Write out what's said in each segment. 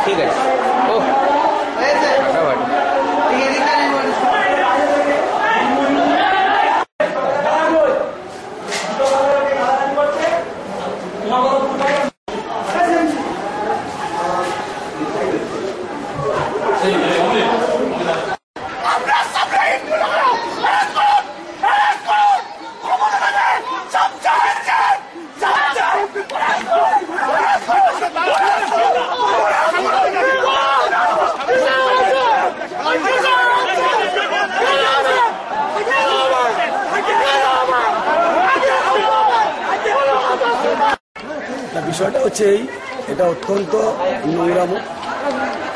ঠিক আছে। বিষয়টা হচ্ছে এটা অত্যন্ত নোংরাম,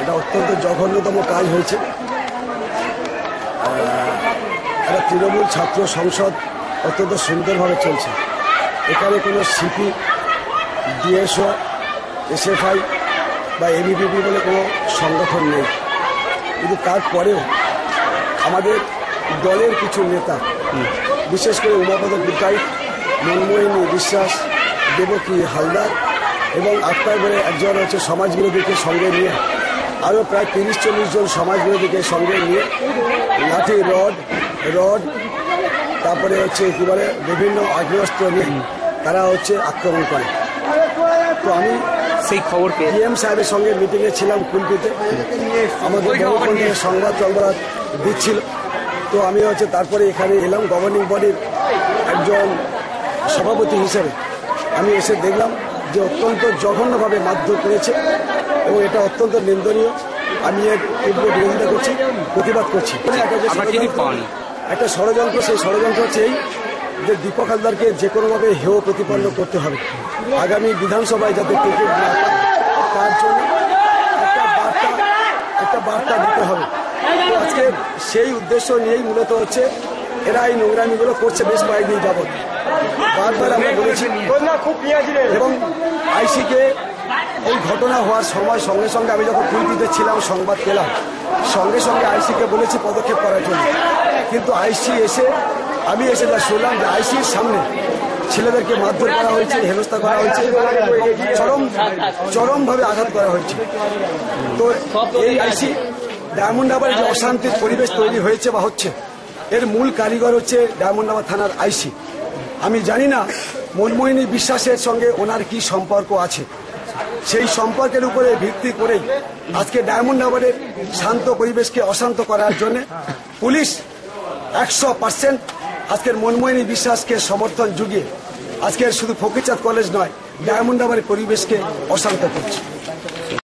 এটা অত্যন্ত জঘন্যতম কাজ হয়েছে। একটা তৃণমূল ছাত্র সংসদ অত্যন্ত সুন্দরভাবে চলছে। এখানে কোনো সিপি, ডিএসও, এসএফআই বা এবিভিপি বলে কোনো সংগঠন নেই, কিন্তু তারপরেও আমাদের দলের কিছু নেতা, বিশেষ করে উমাপদ গুটাই, মনমোহিনী বিশ্বাস, দেবকী হালদার এবং আক্তার বলে একজন হচ্ছে সমাজবিরোধীকে সঙ্গে নিয়ে, আরও প্রায় ৩০-৪০ জন সমাজবিরোধীকে সঙ্গে নিয়ে লাঠি, রড তারপরে হচ্ছে কি বলে বিভিন্ন আগ্নেয়াস্ত্র নিয়ে তারা হচ্ছে আক্রমণ করে। তো আমি সেই খবর পেয়ে ডিএম সাহেবের সঙ্গে মিটিংয়ে ছিলাম কুলপিতে, আমাদের গণতন্ত্রের সংবাদ চলবাদ দিচ্ছিল। তো আমি হচ্ছে তারপরে এখানে এলাম গভর্নিং বডির একজন সভাপতি হিসেবে। আমি এসে দেখলাম যে অত্যন্ত জঘন্যভাবে মারধর করেছে এবং এটা অত্যন্ত নিন্দনীয়। আমি এর তীব্র বিরোধিতা করছি, প্রতিবাদ করছি। একটা ষড়যন্ত্র, সেই ষড়যন্ত্র হচ্ছে এই যে দীপক হালদারকে যে কোনোভাবে হেয় প্রতিপন্ন করতে হবে, আগামী বিধানসভায় যাতে টিকিট না পায় তার জন্য একটা বার্তা দিতে হবে। তো আজকে সেই উদ্দেশ্য নিয়েই মূলত হচ্ছে এরা এই নোংরামিগুলো করছে বেশ কয়েকদিন যাবৎ। বারবার আমরা বলেছি এবং আইসিকে এই ঘটনা হওয়ার সময় সঙ্গে সঙ্গে আমি যখন কুলপিতে ছিলাম সংবাদ পেলাম, সঙ্গে সঙ্গে আইসিকে বলেছি পদক্ষেপ করার জন্য। কিন্তু আইসি এসে আমি এসে যা শুনলাম যে আইসির সামনে ছেলেদেরকে মারধর করা হয়েছে, হেনস্থা করা হয়েছে, চরমভাবে আঘাত করা হয়েছে। তো এই আইসি ডায়মন্ড হারবারে যে অশান্তির পরিবেশ তৈরি হয়েছে বা হচ্ছে, এর মূল কারিগর হচ্ছে ডায়মন্ড হারবার থানার আইসি। আমি জানি না মনমোহিনী বিশ্বাসের সঙ্গে ওনার কি সম্পর্ক আছে, সেই সম্পর্কের উপরে ভিত্তি করেই আজকে ডায়মন্ড হারবারের শান্ত পরিবেশকে অশান্ত করার জন্য পুলিশ 100% আজকের মনমোহিনী বিশ্বাসকে সমর্থন জুগিয়ে আজকের শুধু ফকিরচাঁদ কলেজ নয়, ডায়মন্ড হারবারের পরিবেশকে অশান্ত করছে।